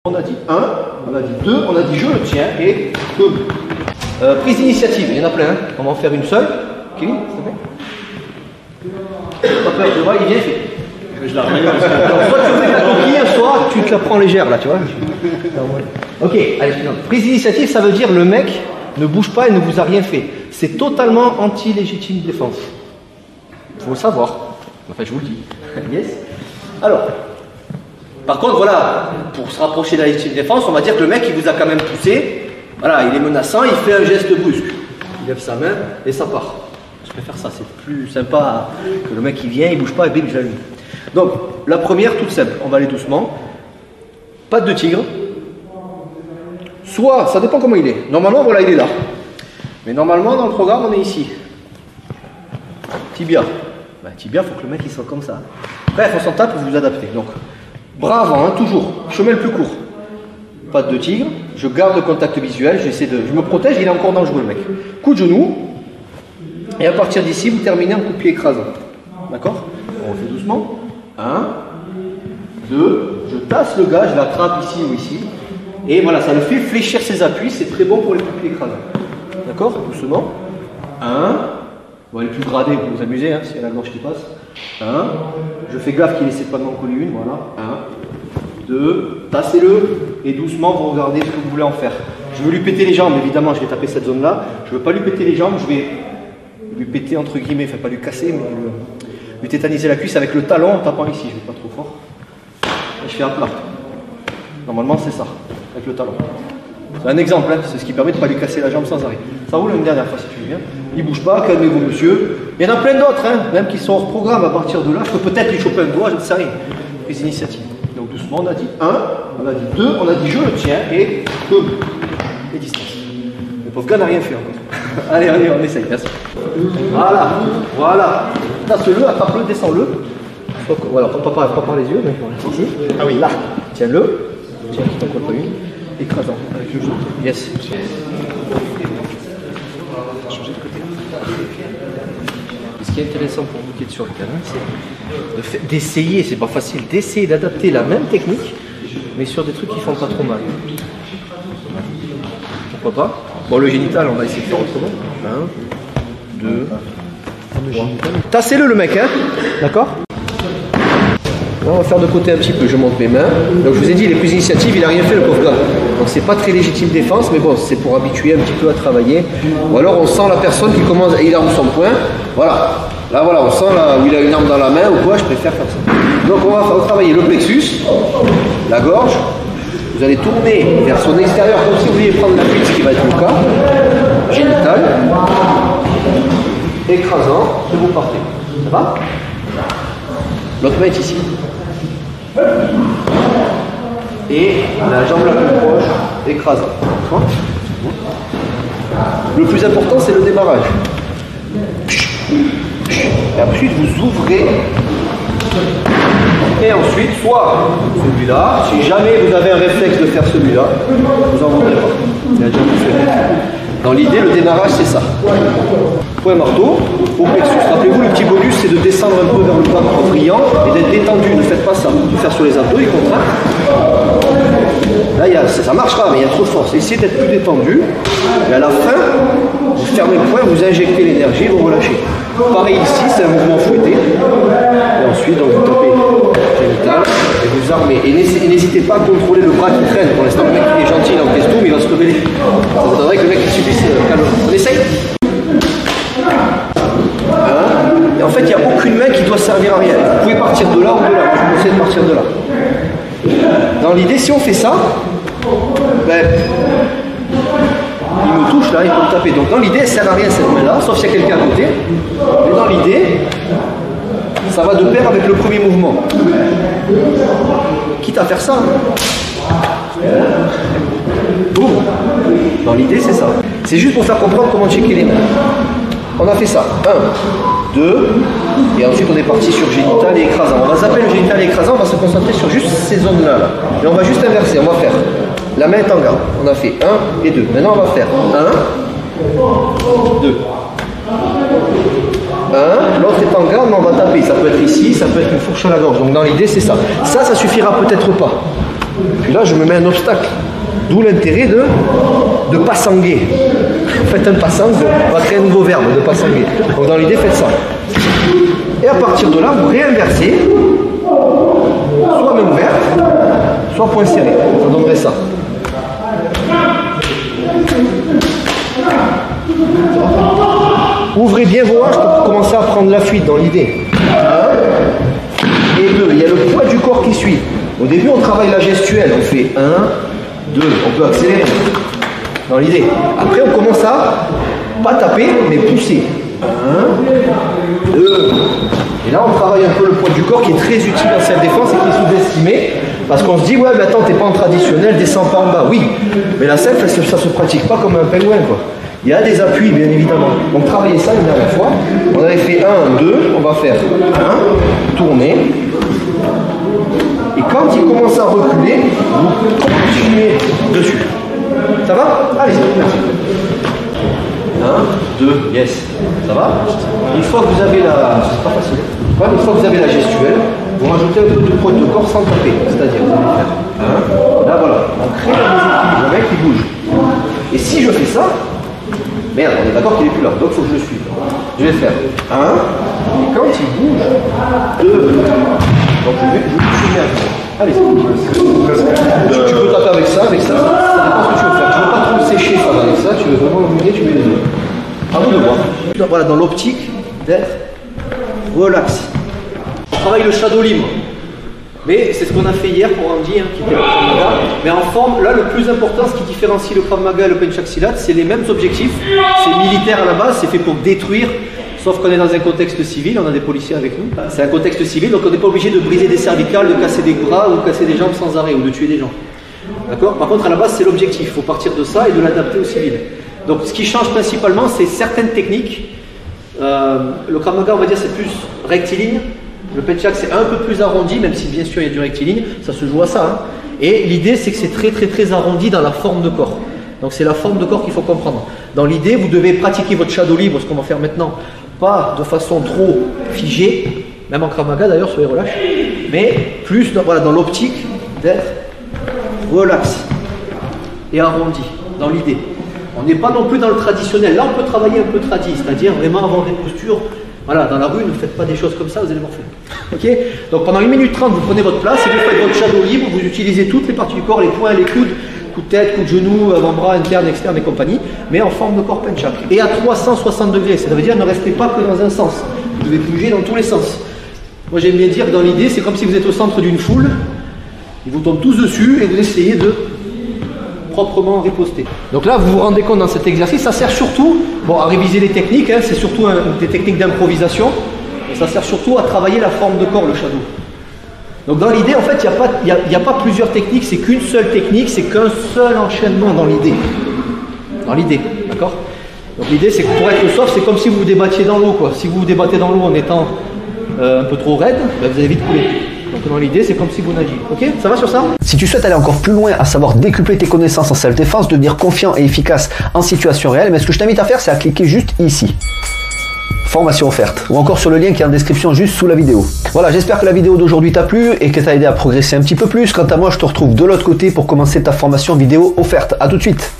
On a dit 1, on a dit 2, on a dit je le tiens et boum. Prise d'initiative, il y en a plein, hein. On va en faire une seule. Kevin, s'il te plaît. Pas peur, tu vois, il vient, il fait. Je la remets. Soit tu fais ta coquille, soit tu te la prends légère là, tu vois. Ok, allez, prise d'initiative, ça veut dire le mec ne bouge pas et ne vous a rien fait. C'est totalement anti-légitime défense. Il faut le savoir. Enfin, je vous le dis. Yes. Alors. Par contre, voilà, pour se rapprocher de la légitime défense, on va dire que le mec, il vous a quand même poussé. Voilà, il est menaçant, il fait un geste brusque. Il lève sa main et ça part. Je préfère ça, c'est plus sympa que le mec qui vient, il bouge pas et bim, je l'allume. Donc, la première, toute simple, on va aller doucement. Patte de tigre. Soit, ça dépend comment il est. Normalement, voilà, il est là. Mais normalement, dans le programme, on est ici. Tibia. Ben, tibia, il faut que le mec il soit comme ça. Bref, on s'en tape pour vous adapter. Donc, bras avant, hein, toujours. Chemin le plus court. Patte de tigre. Je garde le contact visuel. Je me protège, il est encore dangereux, le mec. Coup de genou. Et à partir d'ici, vous terminez en coup de pied écrasant. D'accord? On fait doucement. 1, 2. Je tasse le gars, je l'attrape ici ou ici. Et voilà, ça le fait fléchir ses appuis. C'est très bon pour les coups de pied écrasants. D'accord? Doucement. 1. Bon, elle est plus gradée pour vous amuser, hein, s'il y a la gorge qui passe. 1. Je fais gaffe qu'il essaie pas de m'en coller une. Voilà. 1. 2. Tassez-le. Et doucement, vous regardez ce que vous voulez en faire. Je veux lui péter les jambes, évidemment, je vais taper cette zone-là. Je ne veux pas lui péter les jambes, je vais lui péter entre guillemets, enfin pas lui casser, mais lui tétaniser la cuisse avec le talon en tapant ici. Je ne vais pas trop fort. Et je fais un plat. Normalement, c'est ça, avec le talon. C'est un exemple, hein, c'est ce qui permet de ne pas lui casser la jambe sans arrêt. Ça roule une dernière fois si tu veux bien. Il ne bouge pas, calmez-vous monsieur. Il y en a plein d'autres, hein, même qui sont hors programme à partir de là. Je peux peut-être lui choper un doigt, je ne sais rien. Prise d'initiative. Donc doucement, on a dit 1, on a dit 2, on a dit je le tiens et boum. Et distance. Le pauvre gars n'a rien fait encore. Allez, allez, on essaye, merci. Voilà, voilà. Tasse-le, attrape-le, descends-le. Voilà, pas par les yeux, mais voilà. Ici. Ah oui, là. Tiens-le. Tiens, qui t'en colle pas une. Écrasant avec le genou. Yes. Ce qui est intéressant pour vous qui êtes sur le terrain, c'est d'essayer, c'est pas facile, d'essayer d'adapter la même technique, mais sur des trucs qui font pas trop mal. Pourquoi pas? Bon, le génital, on va essayer de faire autrement. 1, 2, 3. Tassez-le, le mec, hein? D'accord? On va faire de côté un petit peu, je monte mes mains. Donc je vous ai dit, les prises d'initiative, il n'a rien fait le pauvre gars. Donc c'est pas très légitime défense, mais bon, c'est pour habituer un petit peu à travailler. Ou alors on sent la personne qui commence, il arme son poing. Voilà. Là voilà, on sent là où il a une arme dans la main ou quoi, je préfère faire ça. Donc on va travailler le plexus, la gorge. Vous allez tourner vers son extérieur comme si vous vouliez prendre la fuite, ce qui va être le cas. Génital. Écrasant, et vous partez. Ça va? L'autre main est ici. Et la jambe la plus proche, écrasant. Le plus important, c'est le démarrage. Et ensuite, vous ouvrez. Et ensuite, soit celui-là, si jamais vous avez un réflexe de faire celui-là, vous en voudrez pas. Il a déjà fait. Dans l'idée, le démarrage, c'est ça. Point marteau, au plexus. Rappelez-vous, le petit bonus, c'est de descendre un peu vers le bas en brillant et d'être détendu. Ne faites pas ça. De faire sur les abdos, il contracte. Là, ça marchera, mais il y a trop de force. Essayez d'être plus détendu. Et à la fin, vous fermez le poing, vous injectez l'énergie, vous relâchez. Pareil ici, c'est un mouvement fouetté. Et ensuite, donc, vous tapez génital et vous armez. Et n'hésitez pas à contrôler le bras qui traîne. Pour l'instant, le mec il est gentil, il encaisse tout, mais il va se rebeller. Ça vous donnerait que le mec il subisse calme. On essaye. Et en fait, il n'y a aucune main qui doit servir à rien. Vous pouvez partir de là ou de là. Moi, je vous conseille de partir de là. Dans l'idée, si on fait ça, ben, il me touche là, il peut me taper. Donc dans l'idée, elle ne sert à rien cette main-là, sauf s'il y a quelqu'un à côté. Mais dans l'idée, ça va de pair avec le premier mouvement. Quitte à faire ça. Boum. Dans l'idée, c'est ça. C'est juste pour faire comprendre comment checker les mains. On a fait ça. 1, 2, et ensuite on est parti sur génital et écrasant. On va zapper le génital et écrasant, on va se concentrer sur juste ces zones-là. Là. Et on va juste inverser, on va faire. La main est en garde. On a fait 1 et 2. Maintenant on va faire 1, 2. 1, l'autre est en garde, mais on va taper. Ça peut être ici, ça peut être une fourche à la gorge. Donc dans l'idée, c'est ça. Ça suffira peut-être pas. Puis là, je me mets un obstacle. D'où l'intérêt de passanguer. Faites un passang, on va créer un nouveau verbe, de passanguer. Donc dans l'idée, faites ça. Et à partir de là, vous réinversez, soit main ouverte, soit point serré. Ça donnerait ça. Ouvrez bien vos hanches pour commencer à prendre la fuite dans l'idée. 1 et 2. Il y a le poids du corps qui suit. Au début, on travaille la gestuelle. On fait 1, 2. On peut accélérer dans l'idée. Après, on commence à pas taper, mais pousser. 1, 2. Et là, on travaille un peu le poids du corps qui est très utile en self-défense et qui est sous-estimé. Parce qu'on se dit, ouais, mais attends, t'es pas en traditionnel, descends pas en bas. Oui, mais la self, ça se pratique pas comme un pingouin, quoi. Il y a des appuis, bien évidemment. Donc, travaillez ça une dernière fois. On avait fait 1, 2. On va faire 1, tourner. Et quand il commence à reculer, vous continuez dessus. Ça va? Allez, merci. 1, 2, yes. Ça va? Une fois que vous avez la... C'est pas facile. Une fois que vous avez la gestuelle, vous rajoutez un peu de poids de corps sans taper. C'est-à-dire, vous allez faire 1. Là, voilà. On crée un déséquilibre. Le mec, il bouge. Et si je fais ça, merde, on est d'accord qu'il n'est plus là. Donc, il faut que je le suive. Je vais faire 1. Et quand il bouge, 2. Donc, je vais soumettre à ça. Allez, tu peux taper avec ça, avec ça. Ça dépend ce que tu veux faire. Tu ne veux pas trop le sécher, ça va avec ça. Tu veux vraiment le mouiller, tu mets les deux. À vous de voir. Voilà, dans l'optique d'être relax. On travaille le shadow libre. Mais c'est ce qu'on a fait hier pour Andy, qui était le Krav Maga. Mais en forme, là, le plus important, ce qui différencie le Krav Maga et le Pencak Silat, c'est les mêmes objectifs. C'est militaire à la base, c'est fait pour détruire. Sauf qu'on est dans un contexte civil, on a des policiers avec nous. C'est un contexte civil, donc on n'est pas obligé de briser des cervicales, de casser des bras ou casser des jambes sans arrêt ou de tuer des gens. D'accord? Par contre, à la base, c'est l'objectif. Il faut partir de ça et de l'adapter au civil. Donc, ce qui change principalement, c'est certaines techniques. Le Krav Maga, on va dire, c'est plus rectiligne. Le Pencak, c'est un peu plus arrondi, même si bien sûr il y a du rectiligne. Ça se joue à ça. Hein. Et l'idée, c'est que c'est très arrondi dans la forme de corps. Donc, c'est la forme de corps qu'il faut comprendre. Dans l'idée, vous devez pratiquer votre shadow libre, ce qu'on va faire maintenant. Pas de façon trop figée, même en Krav Maga d'ailleurs, soyez relâche, mais plus dans l'optique d'être relax et arrondi, dans l'idée. On n'est pas non plus dans le traditionnel. Là, on peut travailler un peu tradi, c'est-à-dire vraiment avoir des postures. Voilà, dans la rue, ne faites pas des choses comme ça, vous allez voir faire. Ok? Donc pendant 1 minute 30, vous prenez votre place et vous faites votre shadow libre, vous utilisez toutes les parties du corps, les poings, les coudes, coup de tête, coup de genou, avant-bras, interne, externe et compagnie, mais en forme de corps Pencak. Et à 360 degrés, ça veut dire ne restez pas que dans un sens. Vous devez bouger dans tous les sens. Moi j'aime bien dire que dans l'idée, c'est comme si vous êtes au centre d'une foule, ils vous tombent tous dessus et vous essayez de proprement riposter. Donc là, vous vous rendez compte dans cet exercice, ça sert surtout, bon, à réviser les techniques, hein, c'est surtout des techniques d'improvisation, et ça sert surtout à travailler la forme de corps, le shadow. Donc dans l'idée, en fait, il n'y a pas plusieurs techniques, c'est qu'une seule technique, c'est qu'un seul enchaînement dans l'idée. Dans l'idée, d'accord? Donc l'idée, c'est que pour être soft, c'est comme si vous vous débattiez dans l'eau, quoi. Si vous vous débattez dans l'eau en étant un peu trop raide, ben vous allez vite couler. Donc dans l'idée, c'est comme si vous nagiez. Ok? Ça va sur ça? Si tu souhaites aller encore plus loin, à savoir décupler tes connaissances en self-défense, devenir confiant et efficace en situation réelle, mais ce que je t'invite à faire, c'est à cliquer juste ici. Formation offerte, ou encore sur le lien qui est en description juste sous la vidéo. Voilà, j'espère que la vidéo d'aujourd'hui t'a plu et que t'a aidé à progresser un petit peu plus. Quant à moi, je te retrouve de l'autre côté pour commencer ta formation vidéo offerte. À tout de suite.